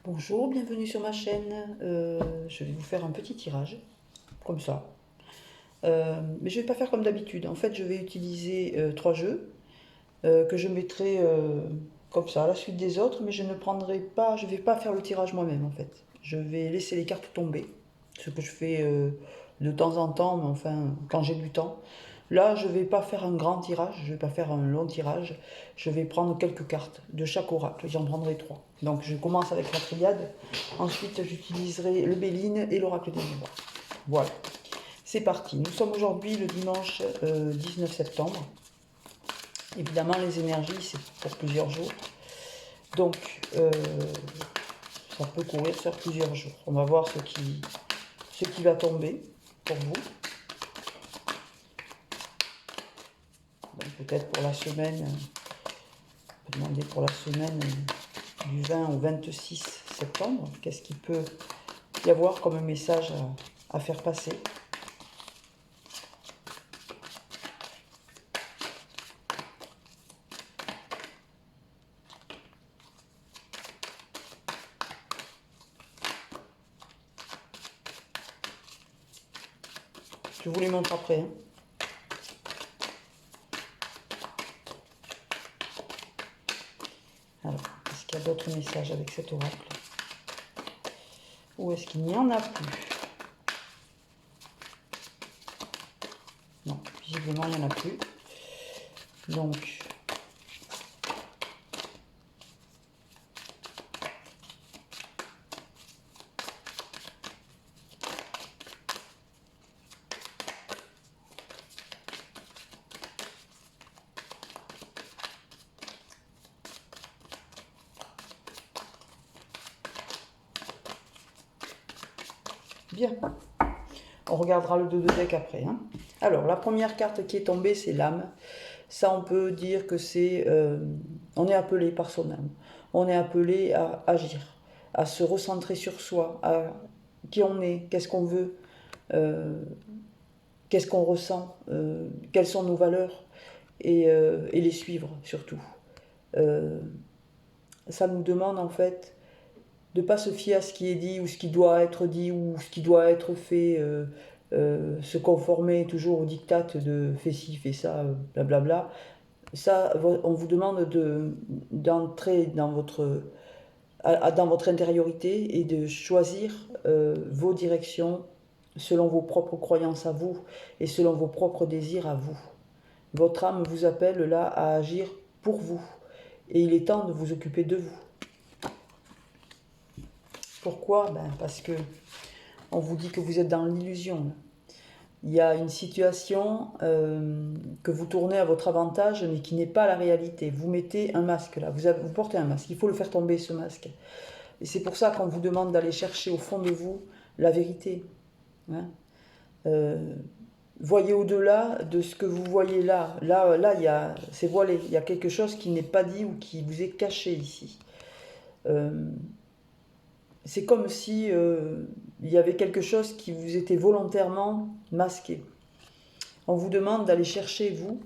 Bonjour, bienvenue sur ma chaîne. Je vais vous faire un petit tirage, comme ça. Mais je ne vais pas faire comme d'habitude. En fait, je vais utiliser 3 jeux que je mettrai comme ça à la suite des autres, mais je ne prendrai pas, je ne vais pas faire le tirage moi-même en fait. Je vais laisser les cartes tomber, ce que je fais de temps en temps, mais enfin quand j'ai du temps. Là, je ne vais pas faire un grand tirage, je ne vais pas faire un long tirage. Je vais prendre quelques cartes de chaque oracle. J'en prendrai 3. Donc je commence avec la triade. Ensuite, j'utiliserai le Béline et l'oracle des Ivoires. Voilà. C'est parti. Nous sommes aujourd'hui le dimanche 19 septembre. Évidemment, les énergies, c'est pour plusieurs jours. Donc, ça peut courir sur plusieurs jours. On va voir ce qui va tomber pour vous. Peut-être pour la semaine, on peut demander pour la semaine du 20 au 26 septembre, qu'est-ce qu'il peut y avoir comme message à faire passer. Je vous les montre après. Hein. Alors, est-ce qu'il y a d'autres messages avec cet oracle? Ou est-ce qu'il n'y en a plus? Non, visiblement, il n'y en a plus. Donc, bien. On regardera le 2 de deck après. Hein. Alors, la première carte qui est tombée, c'est l'âme. Ça, on peut dire que c'est... on est appelé par son âme. On est appelé à agir, à se recentrer sur soi, à qui on est, qu'est-ce qu'on veut, qu'est-ce qu'on ressent, quelles sont nos valeurs, et les suivre surtout. Ça nous demande en fait de ne pas se fier à ce qui est dit ou ce qui doit être dit ou ce qui doit être fait, se conformer toujours au diktat de fais ci, fais ça, blablabla. Ça, on vous demande d'entrer dans votre intériorité et de choisir vos directions selon vos propres croyances à vous et selon vos propres désirs à vous. Votre âme vous appelle là à agir pour vous et il est temps de vous occuper de vous. Pourquoi? Parce que on vous dit que vous êtes dans l'illusion. Il y a une situation que vous tournez à votre avantage, mais qui n'est pas la réalité. Vous mettez un masque là, vous portez un masque, il faut le faire tomber ce masque. Et c'est pour ça qu'on vous demande d'aller chercher au fond de vous la vérité. Hein. Voyez au-delà de ce que vous voyez là. Là, c'est voilé. Il y a quelque chose qui n'est pas dit ou qui vous est caché ici. C'est comme si il y avait quelque chose qui vous était volontairement masqué. On vous demande d'aller chercher, vous,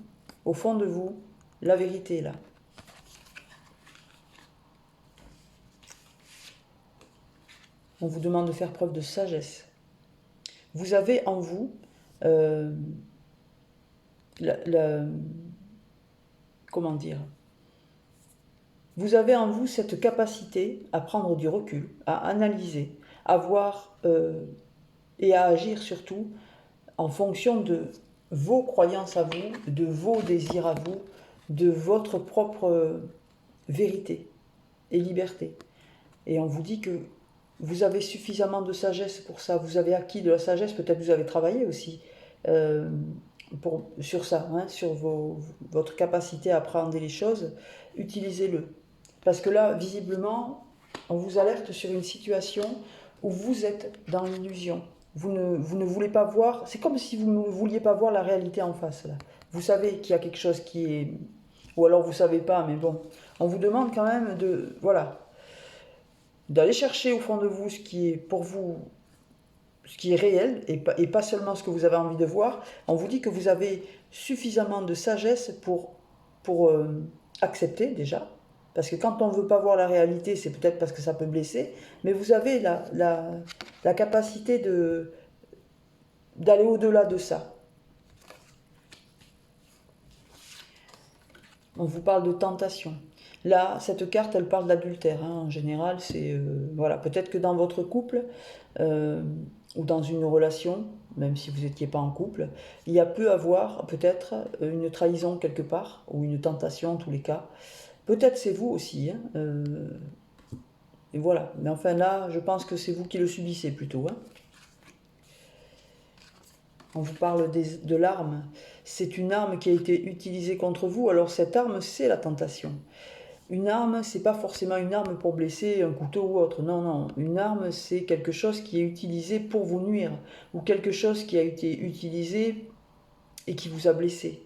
au fond de vous, la vérité, là. On vous demande de faire preuve de sagesse. Vous avez en vous comment dire? Vous avez en vous cette capacité à prendre du recul, à analyser, à voir et à agir surtout en fonction de vos croyances à vous, de vos désirs à vous, de votre propre vérité et liberté. Et on vous dit que vous avez suffisamment de sagesse pour ça, vous avez acquis de la sagesse, peut-être vous avez travaillé aussi sur ça, hein, sur votre capacité à appréhender les choses, utilisez-le. Parce que là, visiblement, on vous alerte sur une situation où vous êtes dans l'illusion. Vous ne voulez pas voir, c'est comme si vous ne vouliez pas voir la réalité en face. Là. Vous savez qu'il y a quelque chose qui est... Ou alors vous ne savez pas, mais bon. On vous demande quand même de... Voilà. D'aller chercher au fond de vous ce qui est pour vous, ce qui est réel, et pas seulement ce que vous avez envie de voir. On vous dit que vous avez suffisamment de sagesse pour accepter déjà, Parce que quand on ne veut pas voir la réalité, c'est peut-être parce que ça peut blesser, mais vous avez la capacité d'aller au-delà de ça. On vous parle de tentation. Là, cette carte, elle parle d'adultère. En général, c'est... voilà, peut-être que dans votre couple, ou dans une relation, même si vous n'étiez pas en couple, il y a pu avoir peut-être une trahison quelque part, ou une tentation en tous les cas. Peut-être c'est vous aussi. Et voilà. Mais enfin là, je pense que c'est vous qui le subissez plutôt. On vous parle de l'arme. C'est une arme qui a été utilisée contre vous. Alors cette arme, c'est la tentation. Une arme, c'est pas forcément une arme pour blesser, un couteau ou autre. Non, non. Une arme, c'est quelque chose qui est utilisé pour vous nuire. Ou quelque chose qui a été utilisé et qui vous a blessé.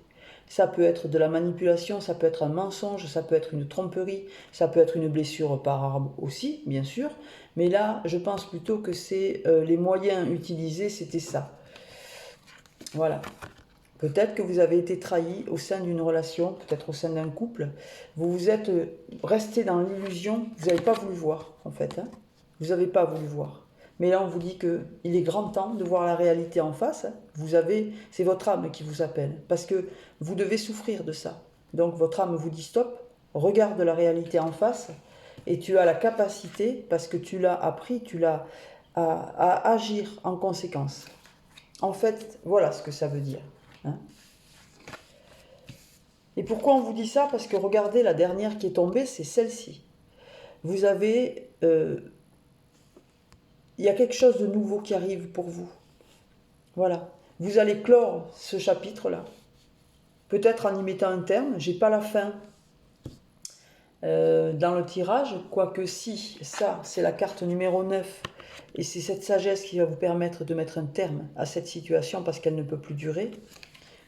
Ça peut être de la manipulation, ça peut être un mensonge, ça peut être une tromperie, ça peut être une blessure par arme aussi, bien sûr. Mais là, je pense plutôt que c'est les moyens utilisés, c'était ça. Voilà. Peut-être que vous avez été trahi au sein d'une relation, peut-être au sein d'un couple. Vous vous êtes resté dans l'illusion, vous n'avez pas voulu voir, en fait. Vous n'avez pas voulu voir. Mais là, on vous dit qu'il est grand temps de voir la réalité en face. C'est votre âme qui vous appelle, parce que vous devez souffrir de ça. Donc, votre âme vous dit stop, regarde la réalité en face, et tu as la capacité, parce que tu l'as appris, à agir en conséquence. En fait, voilà ce que ça veut dire. Et pourquoi on vous dit ça? Parce que regardez, la dernière qui est tombée, c'est celle-ci. Vous avez... il y a quelque chose de nouveau qui arrive pour vous. Voilà. Vous allez clore ce chapitre-là. Peut-être en y mettant un terme. J'ai pas la fin dans le tirage. Quoique si, ça, c'est la carte numéro 9. Et c'est cette sagesse qui va vous permettre de mettre un terme à cette situation parce qu'elle ne peut plus durer.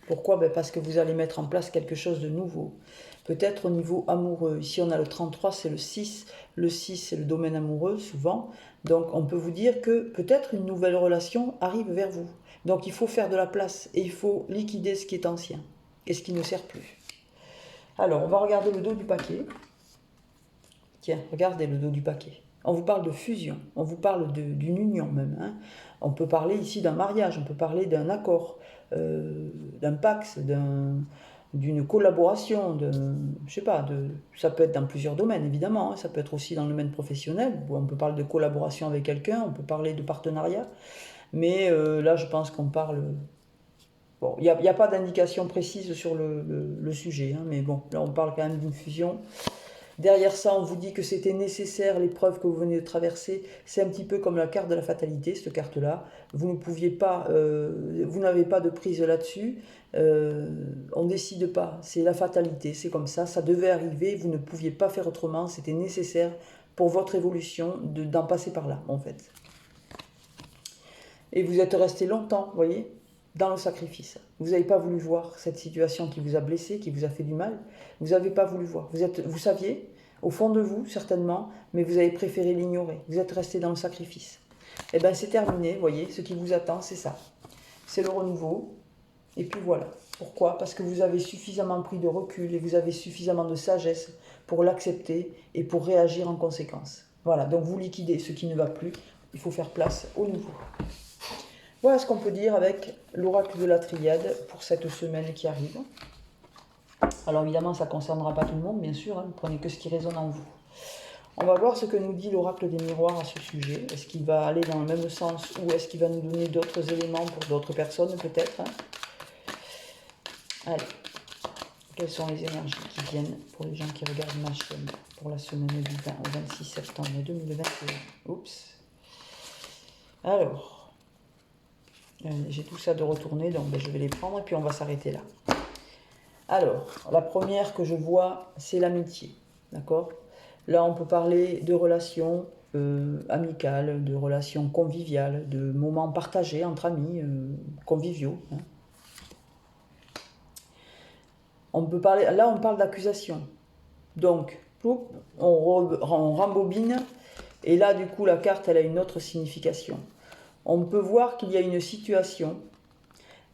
Pourquoi? Parce que vous allez mettre en place quelque chose de nouveau. Peut-être au niveau amoureux. Ici, on a le 33, c'est le 6. Le 6, c'est le domaine amoureux, souvent. Donc, on peut vous dire que peut-être une nouvelle relation arrive vers vous. Donc, il faut faire de la place et il faut liquider ce qui est ancien et ce qui ne sert plus. Alors, on va regarder le dos du paquet. Tiens, regardez le dos du paquet. On vous parle de fusion, on vous parle d'une union même. On peut parler ici d'un mariage, on peut parler d'un accord, d'un pacte, d'une collaboration, je sais pas, ça peut être dans plusieurs domaines évidemment, ça peut être aussi dans le domaine professionnel, où on peut parler de collaboration avec quelqu'un, on peut parler de partenariat, mais là je pense qu'on parle... Bon, il n'y a pas d'indication précise sur le sujet, mais bon, là on parle quand même d'une fusion. Derrière ça, on vous dit que c'était nécessaire, l'épreuve que vous venez de traverser. C'est un petit peu comme la carte de la fatalité, cette carte-là. Vous ne pouviez pas, vous n'avez pas de prise là-dessus. On ne décide pas, c'est la fatalité, c'est comme ça devait arriver, vous ne pouviez pas faire autrement, c'était nécessaire pour votre évolution d'en passer par là, en fait. Et vous êtes resté longtemps, vous voyez, dans le sacrifice. Vous n'avez pas voulu voir cette situation qui vous a blessé, qui vous a fait du mal. Vous n'avez pas voulu voir. Vous saviez, au fond de vous, certainement, mais vous avez préféré l'ignorer. Vous êtes resté dans le sacrifice. Eh bien, c'est terminé, vous voyez, ce qui vous attend, c'est ça. C'est le renouveau. Et puis voilà. Pourquoi? Parce que vous avez suffisamment pris de recul et vous avez suffisamment de sagesse pour l'accepter et pour réagir en conséquence. Voilà, donc vous liquidez ce qui ne va plus. Il faut faire place au nouveau. Voilà ce qu'on peut dire avec l'oracle de la Triade pour cette semaine qui arrive. Alors évidemment, ça ne concernera pas tout le monde, bien sûr, ne prenez que ce qui résonne en vous. On va voir ce que nous dit l'oracle des miroirs à ce sujet. Est-ce qu'il va aller dans le même sens ou est-ce qu'il va nous donner d'autres éléments pour d'autres personnes peut-être? Allez, quelles sont les énergies qui viennent pour les gens qui regardent ma chaîne pour la semaine du 20 au 26 septembre 2021? Oups. Alors... j'ai tout ça de retourner, donc je vais les prendre et puis on va s'arrêter là. Alors, la première que je vois, c'est l'amitié. D'accord? Là, on peut parler de relations amicales, de relations conviviales, de moments partagés entre amis, conviviaux. On peut parler, là, on parle d'accusation. Donc, on rembobine, et là, du coup, la carte, elle a une autre signification. On peut voir qu'il y a une situation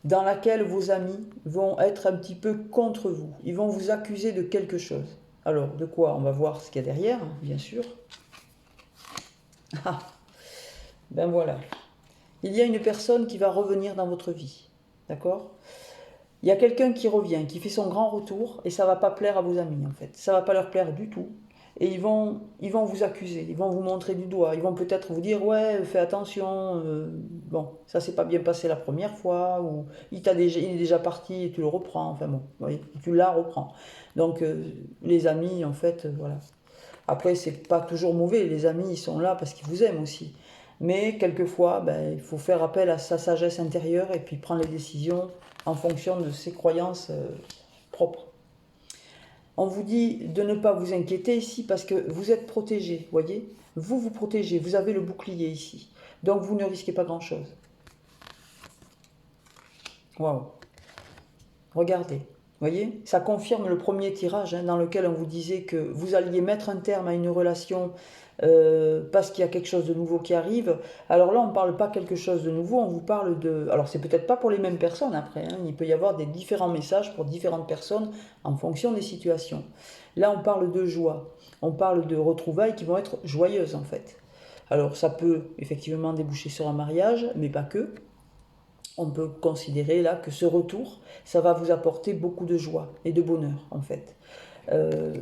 dans laquelle vos amis vont être un petit peu contre vous. Ils vont vous accuser de quelque chose. Alors, de quoi? On va voir ce qu'il y a derrière, bien sûr. Ah, ben voilà. Il y a une personne qui va revenir dans votre vie. D'accord? Il y a quelqu'un qui revient, qui fait son grand retour, et ça va pas plaire à vos amis, en fait. Ça va pas leur plaire du tout. Et ils vont vous accuser, ils vont vous montrer du doigt, ils vont peut-être vous dire, ouais, fais attention, bon, ça s'est pas bien passé la première fois, ou il est déjà parti et tu le reprends, enfin bon, vous voyez, tu la reprends. Donc, les amis, en fait, voilà. Après, c'est pas toujours mauvais, les amis, ils sont là parce qu'ils vous aiment aussi. Mais quelquefois, ben, il faut faire appel à sa sagesse intérieure et puis prendre les décisions en fonction de ses croyances propres. On vous dit de ne pas vous inquiéter ici parce que vous êtes protégé, voyez? Vous vous protégez, vous avez le bouclier ici. Donc vous ne risquez pas grand-chose. Waouh! Regardez, voyez? Ça confirme le premier tirage dans lequel on vous disait que vous alliez mettre un terme à une relation parce qu'il y a quelque chose de nouveau qui arrive. Alors là, on ne parle pas quelque chose de nouveau, on vous parle de... Alors c'est peut-être pas pour les mêmes personnes après, il peut y avoir des différents messages pour différentes personnes en fonction des situations. Là, on parle de joie, on parle de retrouvailles qui vont être joyeuses en fait. Alors ça peut effectivement déboucher sur un mariage, mais pas que. On peut considérer là que ce retour, ça va vous apporter beaucoup de joie et de bonheur en fait. Euh,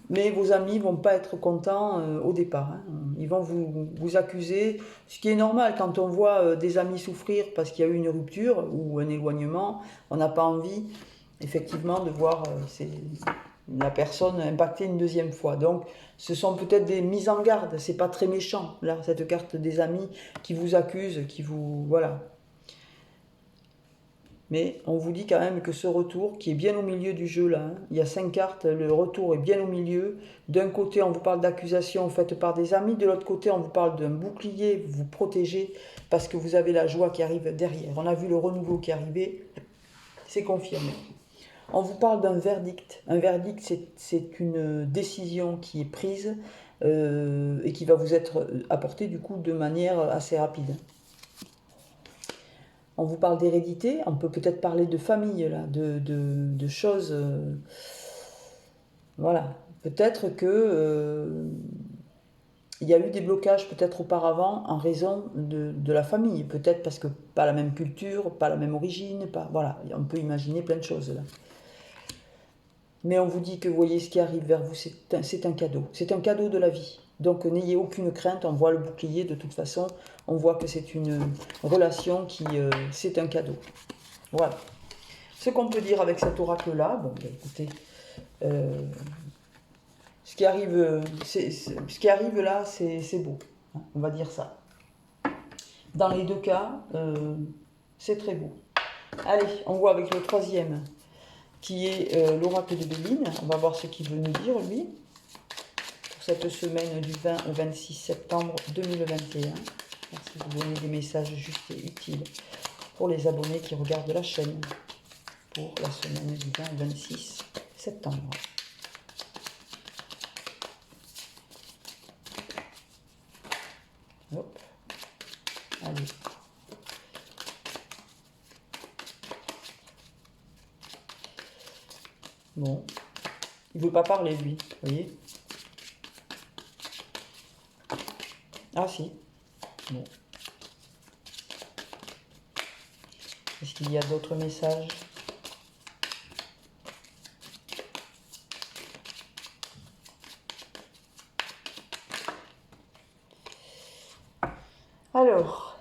mais vos amis vont pas être contents au départ. Ils vont vous accuser, ce qui est normal quand on voit des amis souffrir parce qu'il y a eu une rupture ou un éloignement. On n'a pas envie, effectivement, de voir la personne impactée une deuxième fois. Donc, ce sont peut-être des mises en garde. C'est pas très méchant là, cette carte des amis qui vous accusent, qui vous voilà. Mais on vous dit quand même que ce retour, qui est bien au milieu du jeu là, il y a 5 cartes, le retour est bien au milieu. D'un côté, on vous parle d'accusations faites par des amis, de l'autre côté, on vous parle d'un bouclier, vous protégez parce que vous avez la joie qui arrive derrière. On a vu le renouveau qui est arrivé, c'est confirmé. On vous parle d'un verdict. Un verdict, c'est une décision qui est prise et qui va vous être apportée du coup de manière assez rapide. On vous parle d'hérédité, on peut peut-être parler de famille, là, de choses. Voilà. Peut-être que il y a eu des blocages peut-être auparavant en raison de la famille. Peut-être parce que pas la même culture, pas la même origine, pas. Voilà, on peut imaginer plein de choses là. Mais on vous dit que vous voyez ce qui arrive vers vous, c'est un cadeau. C'est un cadeau de la vie. Donc n'ayez aucune crainte, on voit le bouclier de toute façon, on voit que c'est une relation qui, c'est un cadeau. Voilà. Ce qu'on peut dire avec cet oracle-là, bon, ben, écoutez, ce qui arrive là, c'est beau. Hein, on va dire ça. Dans les deux cas, c'est très beau. Allez, on voit avec le troisième, qui est l'oracle de Béline. On va voir ce qu'il veut nous dire, lui, pour cette semaine du 20 au 26 septembre 2021. Merci de vous donner des messages justes et utiles pour les abonnés qui regardent la chaîne pour la semaine du 20 au 26 septembre. Hop. Allez. Bon. Il ne veut pas parler, lui. Vous voyez? Ah, si. Bon. Est-ce qu'il y a d'autres messages? Alors,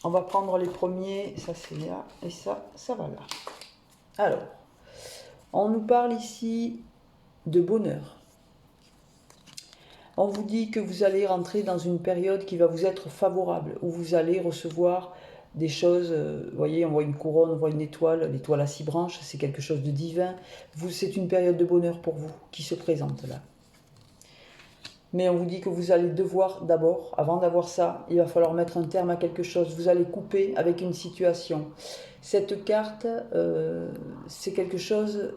on va prendre les premiers. Ça, c'est là. Et ça va là. Alors, on nous parle ici de bonheur. On vous dit que vous allez rentrer dans une période qui va vous être favorable, où vous allez recevoir des choses, vous voyez, on voit une couronne, on voit une étoile, l'étoile à 6 branches, c'est quelque chose de divin. C'est une période de bonheur pour vous qui se présente là. Mais on vous dit que vous allez devoir d'abord, avant d'avoir ça, il va falloir mettre un terme à quelque chose. Vous allez couper avec une situation. Cette carte, c'est quelque chose...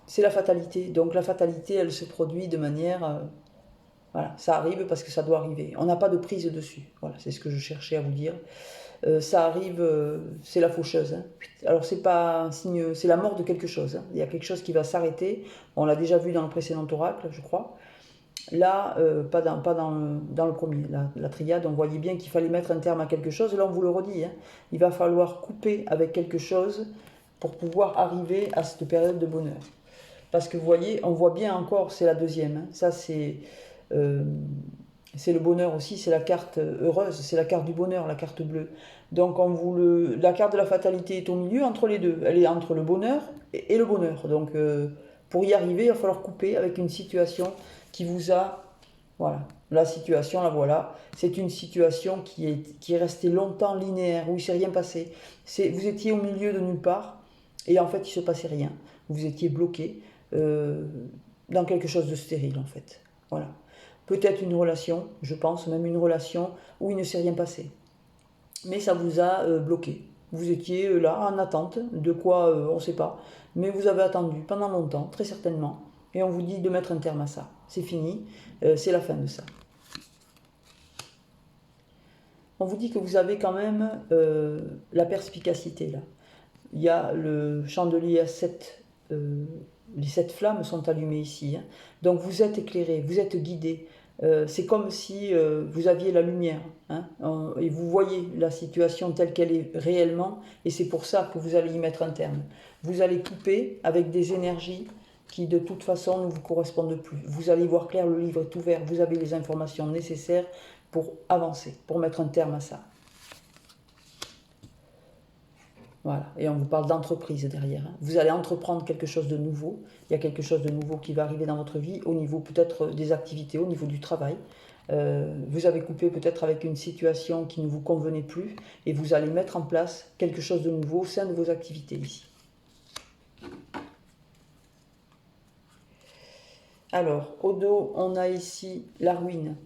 C'est la fatalité. Donc la fatalité, elle se produit de manière... voilà, ça arrive parce que ça doit arriver. On n'a pas de prise dessus. Voilà, c'est ce que je cherchais à vous dire. Ça arrive, c'est la faucheuse, hein. Alors c'est pas un signe, c'est la mort de quelque chose, hein. Il y a quelque chose qui va s'arrêter. On l'a déjà vu dans le précédent oracle, je crois. Là, pas dans le premier, la triade, on voyait bien qu'il fallait mettre un terme à quelque chose. Là, on vous le redit, hein. Il va falloir couper avec quelque chose pour pouvoir arriver à cette période de bonheur. Parce que vous voyez, on voit bien encore, c'est la deuxième, hein. Ça, c'est le bonheur aussi, c'est la carte heureuse, c'est la carte du bonheur, la carte bleue. Donc la carte de la fatalité est au milieu entre les deux. Elle est entre le bonheur et le bonheur. Donc pour y arriver, il va falloir couper avec une situation qui vous a... Voilà, la situation, la voilà. C'est une situation qui est restée longtemps linéaire, où il ne s'est rien passé. Vous étiez au milieu de nulle part, et en fait, il ne se passait rien. Vous étiez bloqué dans quelque chose de stérile, en fait. Voilà. Peut-être une relation, je pense, même une relation où il ne s'est rien passé. Mais ça vous a bloqué. Vous étiez là en attente, de quoi on ne sait pas. Mais vous avez attendu pendant longtemps, très certainement. Et on vous dit de mettre un terme à ça. C'est fini, c'est la fin de ça. On vous dit que vous avez quand même la perspicacité là. Il y a le chandelier à 7, les 7 flammes sont allumées ici, hein. Donc vous êtes éclairé, vous êtes guidé. C'est comme si vous aviez la lumière, hein, et vous voyez la situation telle qu'elle est réellement, et c'est pour ça que vous allez y mettre un terme. Vous allez couper avec des énergies qui de toute façon ne vous correspondent plus. Vous allez voir clair, le livre est ouvert, vous avez les informations nécessaires pour avancer, pour mettre un terme à ça. Voilà, et on vous parle d'entreprise derrière, hein. Vous allez entreprendre quelque chose de nouveau. Il y a quelque chose de nouveau qui va arriver dans votre vie, au niveau peut-être des activités, au niveau du travail. Vous avez coupé peut-être avec une situation qui ne vous convenait plus, et vous allez mettre en place quelque chose de nouveau au sein de vos activités ici. Alors, au dos, on a ici la ruine.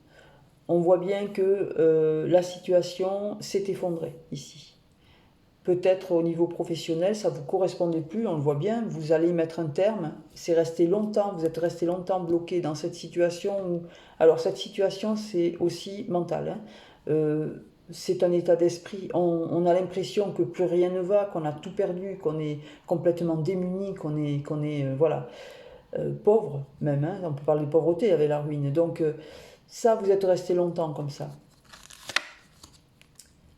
On voit bien que la situation s'est effondrée ici. Peut-être au niveau professionnel, ça ne vous correspondait plus, on le voit bien, vous allez y mettre un terme. C'est resté longtemps, vous êtes resté longtemps bloqué dans cette situation. Alors cette situation, c'est aussi mental, hein. C'est un état d'esprit. On a l'impression que plus rien ne va, qu'on a tout perdu, qu'on est complètement démuni, qu'on est voilà, pauvre même, hein. On peut parler de pauvreté avec la ruine. Donc ça, vous êtes resté longtemps comme ça.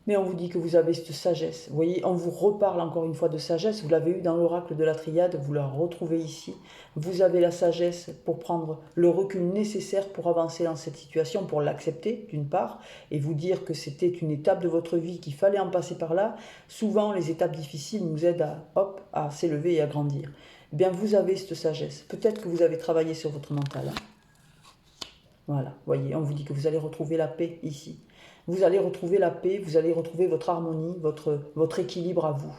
Mais on vous dit que vous avez cette sagesse. Vous voyez, on vous reparle encore une fois de sagesse. Vous l'avez eu dans l'oracle de la triade, vous la retrouvez ici. Vous avez la sagesse pour prendre le recul nécessaire pour avancer dans cette situation, pour l'accepter d'une part, et vous dire que c'était une étape de votre vie, qu'il fallait en passer par là. Souvent, les étapes difficiles nous aident à s'élever et à grandir. Eh bien, vous avez cette sagesse. Peut-être que vous avez travaillé sur votre mental, hein. Voilà, vous voyez, on vous dit que vous allez retrouver la paix ici. Vous allez retrouver la paix, vous allez retrouver votre harmonie, votre équilibre à vous.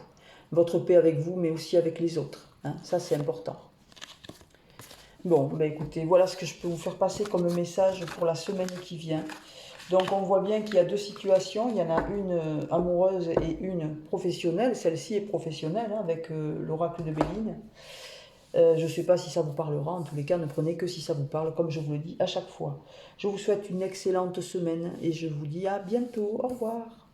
Votre paix avec vous, mais aussi avec les autres, hein. Ça, c'est important. Bon, ben écoutez, voilà ce que je peux vous faire passer comme message pour la semaine qui vient. Donc, on voit bien qu'il y a deux situations. Il y en a une amoureuse et une professionnelle. Celle-ci est professionnelle, hein, avec l'oracle de Béline. Je ne sais pas si ça vous parlera, en tous les cas, ne prenez que si ça vous parle, comme je vous le dis à chaque fois. Je vous souhaite une excellente semaine et je vous dis à bientôt. Au revoir.